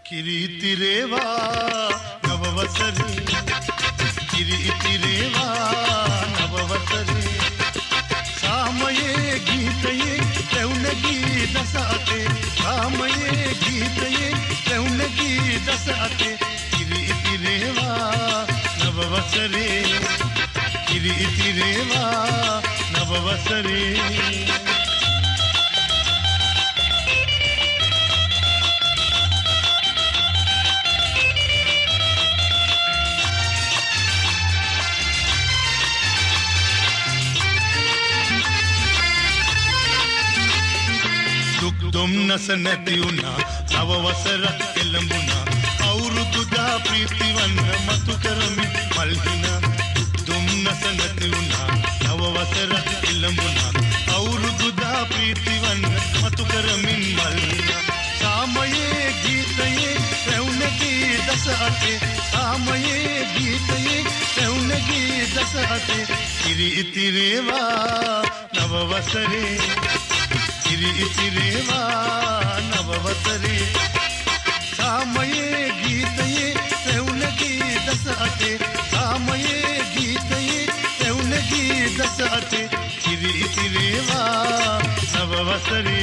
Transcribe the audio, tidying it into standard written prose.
किरीतिरेवा नववसरे किरीतिरेवा नववसरे सामये गीतये रौनकी दसाते सामये गीतये रौनकी दसाते किरीतिरेवा नववसरे किरीतिरेवा नववसरे දුම්නස නැති වුණා නව වසරක් එළඹුණා අවුරුදුදා ප්‍රීතිවන්න මතු කරමින් මල්හිනා දුම්නස නැති වුණා නව වසරක් එළඹුණා අවුරුදුදා ප්‍රීතිවන්න මතු කරමින් මල්හිනා සාමයේ ගීතයේ රැවුනකී දස අතේ සාමයේ ගීතයේ රැවුනකී දස අතේ කිරිතිරේවා නව වසරේ किरीतिरेवा नववसरे सामये गीतये रौनकी दसाते सामये गीतये रौनकी दसाते किरीतिरेवा नववसरे।